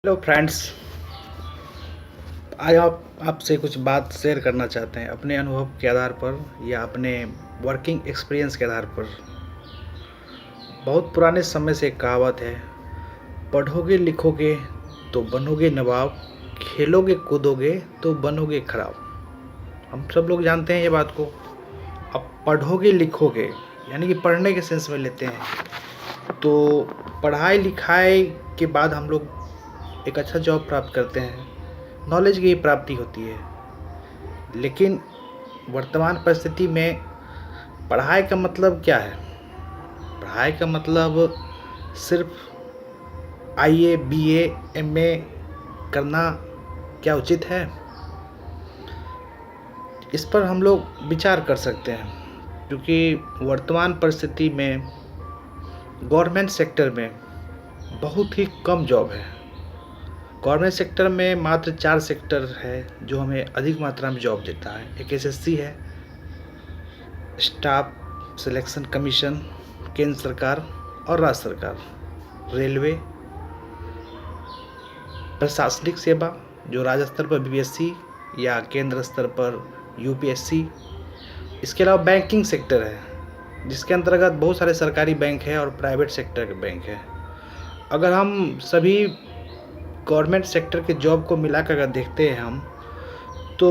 Hello friends. आज आप आपसे कुछ बात शेयर करना चाहते हैं अपने अनुभव के आधार पर या अपने वर्किंग एक्सपीरियंस के आधार पर। बहुत पुराने समय से एक कहावत है, पढ़ोगे लिखोगे तो बनोगे नवाब, खेलोगे कूदोगे तो बनोगे खराब। हम सब लोग जानते हैं ये बात को। अब पढ़ोगे लिखोगे यानी कि पढ़ने के सेंस में लेते हैं तो पढ़ाई लिखाई के बाद हम लोग एक अच्छा जॉब प्राप्त करते हैं, नॉलेज की प्राप्ति होती है। लेकिन वर्तमान परिस्थिति में पढ़ाई का मतलब क्या है? पढ़ाई का मतलब सिर्फ आईए बीए एमए करना क्या उचित है? इस पर हम लोग विचार कर सकते हैं, क्योंकि वर्तमान परिस्थिति में गवर्नमेंट सेक्टर में बहुत ही कम जॉब है। गवर्नमेंट सेक्टर में मात्र 4 सेक्टर है जो हमें अधिक मात्रा में जॉब देता है। एक एसएससी है, स्टाफ सिलेक्शन कमीशन केंद्र सरकार और राज्य सरकार, रेलवे, प्रशासनिक सेवा जो राज्य स्तर पर बीपीएससी या केंद्र स्तर पर यूपीएससी। इसके अलावा बैंकिंग सेक्टर है जिसके अंतर्गत बहुत सारे सरकारी बैंक है और प्राइवेट सेक्टर के बैंक है। अगर हम सभी गवर्नमेंट सेक्टर के जॉब को मिलाकर अगर देखते हैं हम, तो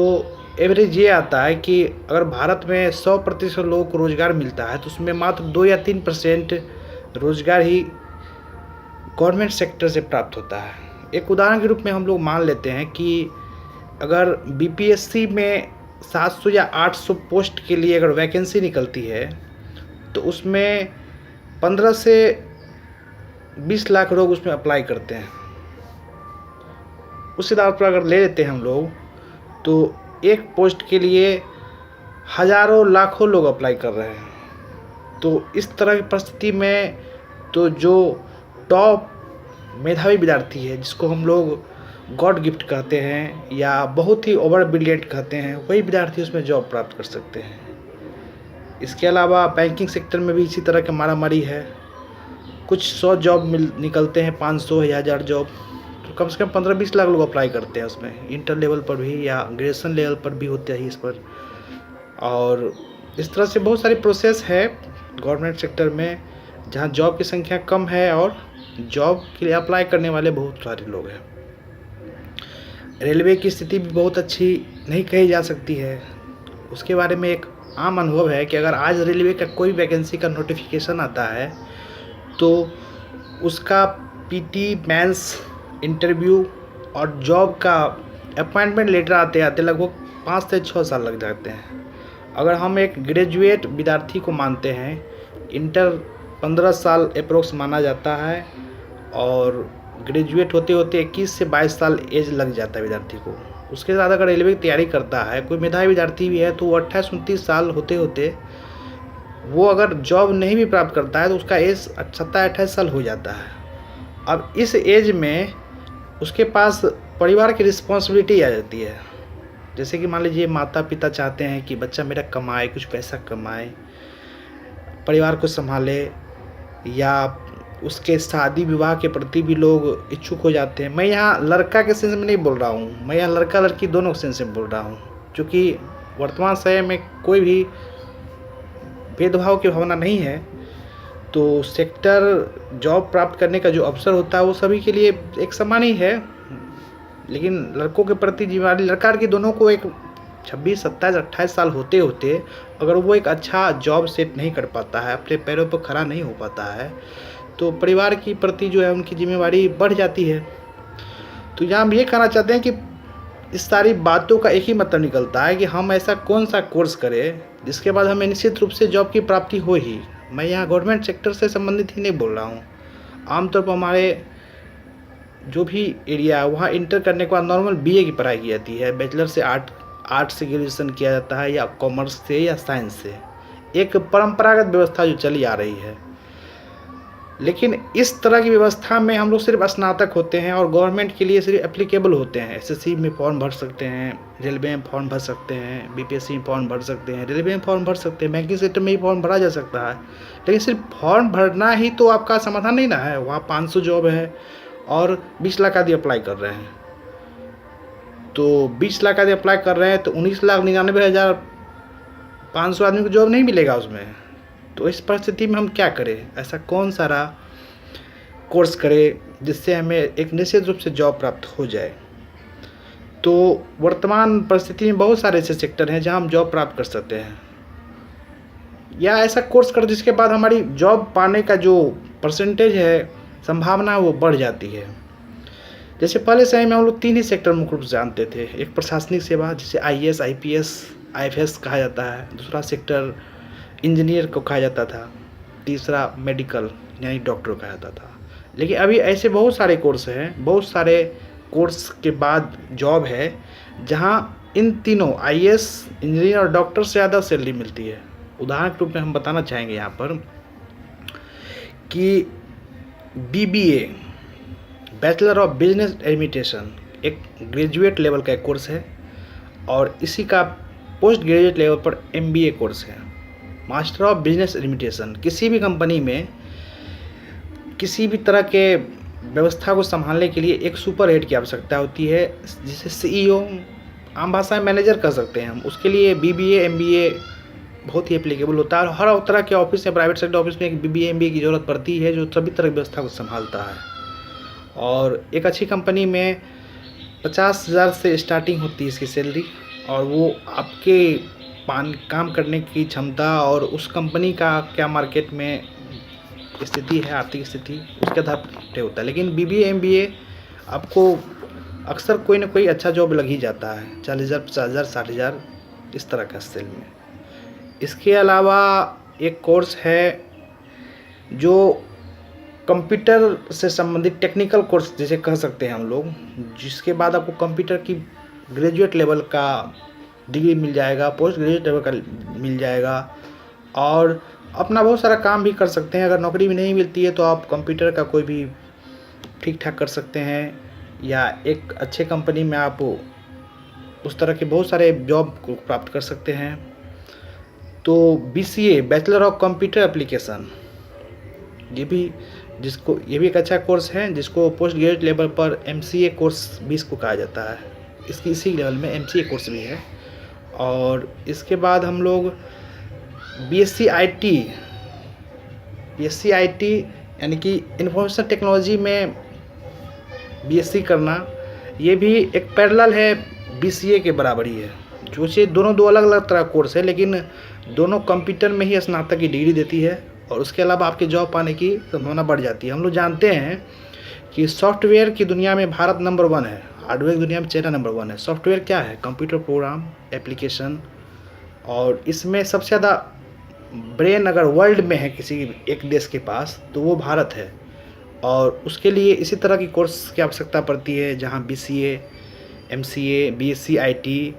एवरेज ये आता है कि अगर भारत में 100% लोगों को रोज़गार मिलता है तो उसमें मात्र 2 या 3% रोज़गार ही गवर्नमेंट सेक्टर से प्राप्त होता है। एक उदाहरण के रूप में हम लोग मान लेते हैं कि अगर बीपीएससी में 700 या 800 पोस्ट के लिए अगर वैकेंसी निकलती है तो उसमें 15 से 20 लाख लोग उसमें अप्लाई करते हैं। उस आधार पर अगर ले लेते हैं हम लोग तो एक पोस्ट के लिए हज़ारों लाखों लोग अप्लाई कर रहे हैं। तो इस तरह की परिस्थिति में तो जो टॉप मेधावी विद्यार्थी है, जिसको हम लोग गॉड गिफ्ट कहते हैं या बहुत ही ओवर ब्रिलियंट कहते हैं, वही विद्यार्थी उसमें जॉब प्राप्त कर सकते हैं। इसके अलावा बैंकिंग सेक्टर में भी इसी तरह की मारामारी है। कुछ 100 जॉब निकलते हैं, 500 या 1000 जॉब, तो कम से कम 15-20 लाख लोग अप्लाई करते हैं उसमें। इंटर लेवल पर भी या ग्रेजुएशन लेवल पर भी होता है इस पर। और इस तरह से बहुत सारी प्रोसेस है गवर्नमेंट सेक्टर में जहां जॉब की संख्या कम है और जॉब के लिए अप्लाई करने वाले बहुत सारे लोग हैं। रेलवे की स्थिति भी बहुत अच्छी नहीं कही जा सकती है। उसके बारे में एक आम अनुभव है कि अगर आज रेलवे का कोई वैकेंसी का नोटिफिकेशन आता है तो उसका पीटी मेंस इंटरव्यू और जॉब का अपॉइंटमेंट लेटर आते आते लगभग 5 से 6 साल लग जाते हैं। अगर हम एक ग्रेजुएट विद्यार्थी को मानते हैं, इंटर 15 साल अप्रोक्स माना जाता है और ग्रेजुएट होते होते 21 से 22 साल एज लग जाता है विद्यार्थी को। उसके साथ अगर रेलवे की तैयारी करता है, कोई मेधावी विद्यार्थी भी है, तो वो 28-29 साल होते होते वो अगर जॉब नहीं भी प्राप्त करता है तो उसका एज 27-28 साल हो जाता है। अब इस एज में उसके पास परिवार की रिस्पॉन्सिबिलिटी आ जाती है। जैसे कि मान लीजिए माता पिता चाहते हैं कि बच्चा मेरा कमाए, कुछ पैसा कमाए, परिवार को संभाले, या उसके शादी विवाह के प्रति भी लोग इच्छुक हो जाते हैं। मैं यहाँ लड़का के सेंस में नहीं बोल रहा हूँ, मैं यहाँ लड़का लड़की दोनों के सेंस में बोल रहा हूँ, क्योंकि वर्तमान समय में कोई भी भेदभाव की भावना नहीं है। तो सेक्टर जॉब प्राप्त करने का जो अवसर होता है वो सभी के लिए एक समान ही है। लेकिन लड़कों के प्रति जिम्मेदारी लड़का लड़की दोनों को एक 26, 27, 28 साल होते होते अगर वो एक अच्छा जॉब सेट नहीं कर पाता है, अपने पैरों पर खड़ा नहीं हो पाता है, तो परिवार की प्रति जो है उनकी जिम्मेदारी बढ़ जाती है। तो यहाँ हम ये कहना चाहते हैं कि इस सारी बातों का एक ही मतलब निकलता है कि हम ऐसा कौन सा कोर्स करें जिसके बाद हमें निश्चित रूप से जॉब की प्राप्ति हो ही। मैं यहाँ गवर्नमेंट सेक्टर से संबंधित ही नहीं बोल रहा हूँ। आमतौर पर हमारे जो भी एरिया है वहाँ इंटर करने के बाद नॉर्मल बीए की पढ़ाई की जाती है। बैचलर से आर्ट से ग्रेजुएशन किया जाता है, या कॉमर्स से या साइंस से। एक परंपरागत व्यवस्था जो चली आ रही है। लेकिन इस तरह की व्यवस्था में हम लोग सिर्फ स्नातक होते हैं और गवर्नमेंट के लिए सिर्फ एप्लीकेबल होते हैं। एसएससी में फॉर्म भर सकते हैं, रेलवे में फॉर्म भर सकते हैं, बीपीएससी में फॉर्म भर सकते हैं, रेलवे में फॉर्म भर सकते हैं, बैंकिंग सेक्टर में भी फॉर्म भरा जा सकता है। लेकिन सिर्फ फॉर्म भरना ही तो आपका समाधान नहीं ना है। वहाँ 500 जॉब है, और 20 लाख आदमी अप्लाई कर रहे हैं। तो 20 लाख आदमी अप्लाई कर रहे हैं तो 19,99,500 आदमी को जॉब नहीं मिलेगा उसमें। तो इस परिस्थिति में हम क्या करें? ऐसा कौन सारा कोर्स करें जिससे हमें एक निश्चित रूप से जॉब प्राप्त हो जाए? तो वर्तमान परिस्थिति में बहुत सारे ऐसे सेक्टर हैं जहां हम जॉब प्राप्त कर सकते हैं, या ऐसा कोर्स कर जिसके बाद हमारी जॉब पाने का जो परसेंटेज है, संभावना है, वो बढ़ जाती है। जैसे पहले समय में हम लोग 3 ही सेक्टर मुख्य रूप से जानते थे। एक प्रशासनिक सेवा जिसे IAS, IPS, IFS कहा जाता है। दूसरा सेक्टर इंजीनियर को कहा जाता था। तीसरा मेडिकल यानी डॉक्टर कहा जाता था। लेकिन अभी ऐसे बहुत सारे कोर्स हैं, बहुत सारे कोर्स के बाद जॉब है जहां इन तीनों IAS, इंजीनियर और डॉक्टर से ज़्यादा सैलरी मिलती है। उदाहरण के रूप में हम बताना चाहेंगे यहाँ पर कि BBA, bachelor of business administration, एक ग्रेजुएट लेवल का एक कोर्स है, और इसी का पोस्ट ग्रेजुएट लेवल पर MBA कोर्स है। मास्टर ऑफ बिजनेस एडमिनिस्ट्रेशन, किसी भी कंपनी में किसी भी तरह के व्यवस्था को संभालने के लिए एक सुपर हेड की आवश्यकता होती है, जिसे CEO, आम भाषा में मैनेजर कह सकते हैं हम। उसके लिए BBA, MBA बहुत ही एप्लीकेबल होता है, और हर तरह के ऑफिस या प्राइवेट सेक्टर ऑफिस में एक BBA, MBA की ज़रूरत पड़ती है जो सभी तरह की व्यवस्था को संभालता है। और एक अच्छी कंपनी में 50,000 से स्टार्टिंग होती है इसकी सैलरी, और वो आपके काम करने की क्षमता और उस कंपनी का क्या मार्केट में स्थिति है, आर्थिक स्थिति, उसके आधार पर तय होता है। लेकिन BBA, MBA आपको अक्सर कोई ना कोई अच्छा जॉब लग ही जाता है, 40,000, 50,000, 60,000 इस तरह का सैलरी में। इसके अलावा एक कोर्स है जो कंप्यूटर से संबंधित टेक्निकल कोर्स जिसे कह सकते हैं हम लोग, जिसके बाद आपको कंप्यूटर की ग्रेजुएट लेवल का डिग्री मिल जाएगा, पोस्ट ग्रेजुएट लेवल का मिल जाएगा, और अपना बहुत सारा काम भी कर सकते हैं। अगर नौकरी भी नहीं मिलती है तो आप कंप्यूटर का कोई भी ठीक ठाक कर सकते हैं, या एक अच्छे कंपनी में आप उस तरह के बहुत सारे जॉब को प्राप्त कर सकते हैं। तो BCA, bachelor of computer application, ये भी एक अच्छा कोर्स है, जिसको पोस्ट ग्रेजुएट लेवल पर MCA कोर्स भी इसको कहा जाता है। इसकी इसी लेवल में MCA कोर्स भी है। और इसके बाद हम लोग BSc IT यानी कि इंफॉर्मेशन टेक्नोलॉजी में BSc करना, ये भी एक पैरेलल है, BCA के बराबर ही है। जो से दोनों दो अलग अलग तरह कोर्स है, लेकिन दोनों कंप्यूटर में ही स्नातक की डिग्री देती है, और उसके अलावा आपके जॉब पाने की संभावना बढ़ जाती है। हम लोग जानते हैं कि सॉफ्टवेयर की दुनिया में भारत नंबर 1 है, हार्डवेयर की दुनिया में चाइना नंबर 1 है। सॉफ्टवेयर क्या है? कंप्यूटर प्रोग्राम, एप्लीकेशन, और इसमें सबसे ज़्यादा ब्रेन अगर वर्ल्ड में है किसी एक देश के पास तो वो भारत है, और उसके लिए इसी तरह की कोर्स की आवश्यकता पड़ती है, जहाँ BCA, MCA, BSc IT,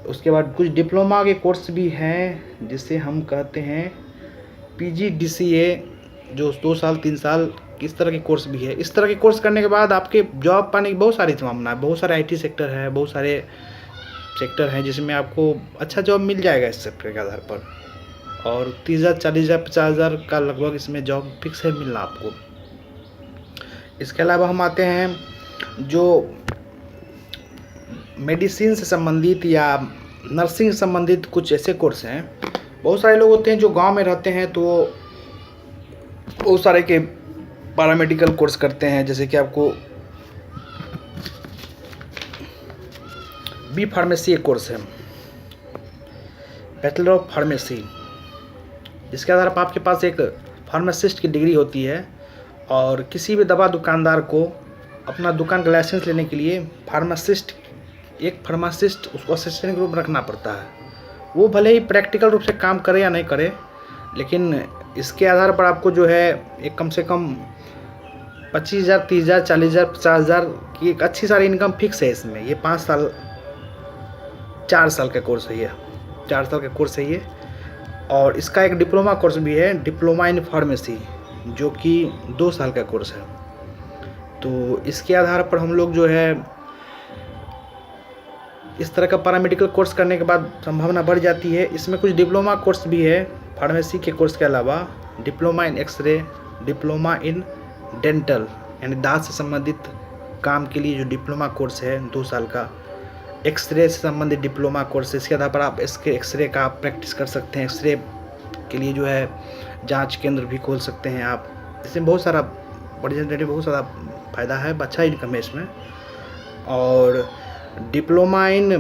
उसके बाद कुछ डिप्लोमा के कोर्स भी हैं जिसे हम कहते हैं PGDCA, जो 2 साल 3 साल इस तरह के कोर्स भी है। इस तरह के कोर्स करने के बाद आपके जॉब पाने की बहुत सारी संभावना है। बहुत सारे IT सेक्टर है, बहुत सारे सेक्टर हैं जिसमें आपको अच्छा जॉब मिल जाएगा इस सेक्टर के आधार पर, और 30,000, 40,000, 50,000 का लगभग इसमें जॉब फिक्स है मिलना आपको। इसके अलावा हम आते हैं जो मेडिसिन से संबंधित या नर्सिंग से संबंधित कुछ ऐसे कोर्स हैं। बहुत सारे लोग होते हैं जो गांव में रहते हैं तो वो बहुत सारे के पैरामेडिकल कोर्स करते हैं, जैसे कि आपको B फार्मेसी एक कोर्स है, बैचलर ऑफ फार्मेसी। इसके आधार पर आपके पास एक फार्मासिस्ट की डिग्री होती है, और किसी भी दवा दुकानदार को अपना दुकान का लाइसेंस लेने के लिए एक फार्मासिस्ट उसको असिस्टेंट के रूप में रखना पड़ता है। वो भले ही प्रैक्टिकल रूप से काम करे या नहीं करे, लेकिन इसके आधार पर आपको जो है एक कम से कम 25,000, 30,000, 40,000, 50,000 की एक अच्छी सारी इनकम फिक्स है इसमें। ये 4 साल का कोर्स है ये, 4 साल का कोर्स है ये। और इसका एक डिप्लोमा कोर्स भी है, डिप्लोमा इन फार्मेसी, जो कि 2 साल का कोर्स है। तो इसके आधार पर हम लोग जो है इस तरह का पैरामेडिकल कोर्स करने के बाद संभावना बढ़ जाती है। इसमें कुछ डिप्लोमा कोर्स भी है फार्मेसी के कोर्स के अलावा, diploma in x-ray, diploma in dental, यानी दाँत से संबंधित काम के लिए जो डिप्लोमा कोर्स है 2 साल का, एक्सरे से संबंधित डिप्लोमा कोर्स है। इसके आधार पर आप इसके एक्सरे का आप प्रैक्टिस कर सकते हैं। एक्सरे के लिए जो है जाँच केंद्र भी खोल सकते हैं आप। इसमें बहुत सारा बहुत सारा फ़ायदा है, अच्छा इनकम है इसमें। और डिप्लोमा इन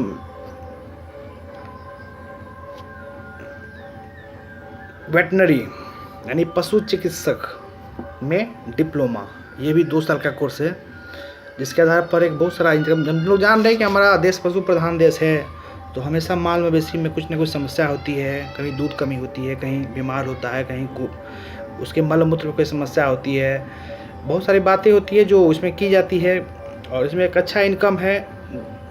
वेटनरी यानी पशु चिकित्सक में डिप्लोमा, ये भी 2 साल का कोर्स है, जिसके आधार पर एक बहुत सारा इनकम। हम लोग जान रहे हैं कि हमारा देश पशु प्रधान देश है, तो हमेशा माल मवेशी में कुछ ना कुछ समस्या होती है। कहीं दूध कमी होती है, कहीं बीमार होता है, कहीं उसके मल मूत्र में कोई समस्या होती है। बहुत सारी बातें होती है जो इसमें की जाती है, और इसमें एक अच्छा इनकम है।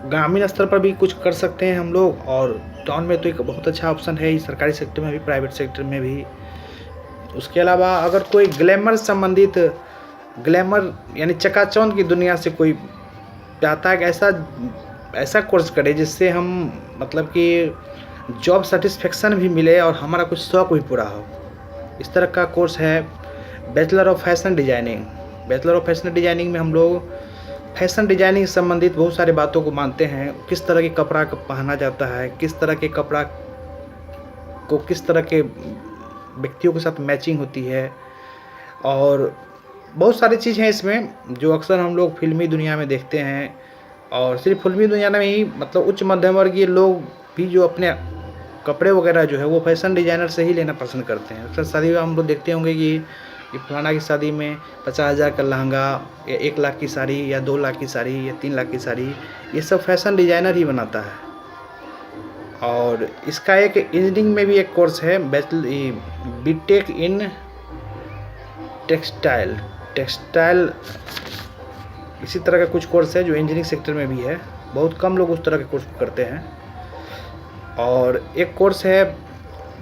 ग्रामीण स्तर पर भी कुछ कर सकते हैं हम लोग, और टाउन में तो एक बहुत अच्छा ऑप्शन है, सरकारी सेक्टर में भी, प्राइवेट सेक्टर में भी। उसके अलावा अगर कोई ग्लैमर यानी चकाचौंध की दुनिया से कोई चाहता है कि ऐसा कोर्स करे जिससे हम मतलब कि जॉब सेटिस्फेक्शन भी मिले और हमारा कुछ शौक भी पूरा हो, इस तरह का कोर्स है bachelor of fashion designing. Bachelor of fashion designing में हम लोग फैशन डिजाइनिंग से संबंधित बहुत सारी बातों को मानते हैं। किस तरह के कपड़ा को पहना जाता है, किस तरह के कपड़ा को किस तरह के व्यक्तियों के साथ मैचिंग होती है, और बहुत सारी चीज़ हैं इसमें जो अक्सर हम लोग फिल्मी दुनिया में देखते हैं। और सिर्फ फिल्मी दुनिया में ही, मतलब उच्च मध्यम वर्गीय लोग भी जो अपने कपड़े वगैरह जो है वो फैशन डिज़ाइनर से ही लेना पसंद करते हैं। अक्सर शादी में हम लोग देखते होंगे कि फलाना की शादी में 50,000 का लहंगा, या 1 लाख की साड़ी, या 2 लाख की साड़ी, या 3 लाख की साड़ी, ये सब फैशन डिज़ाइनर ही बनाता है। और इसका एक इंजीनियरिंग में भी एक कोर्स है, बीटेक इन टेक्सटाइल इसी तरह का कुछ कोर्स है जो इंजीनियरिंग सेक्टर में भी है। बहुत कम लोग उस तरह के कोर्स करते हैं। और एक कोर्स है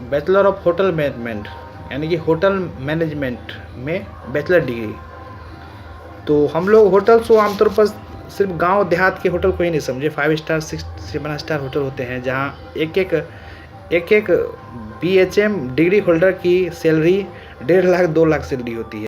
बैचलर ऑफ होटल मैनेजमेंट, यानी कि होटल मैनेजमेंट में बैचलर डिग्री। तो हम लोग होटल्स को आमतौर पर सिर्फ गांव देहात के होटल को ही नहीं समझे, 5 स्टार 6 7 स्टार होटल होते हैं जहां एक BHM डिग्री होल्डर की सैलरी 1.5 लाख 2 लाख सैलरी होती है।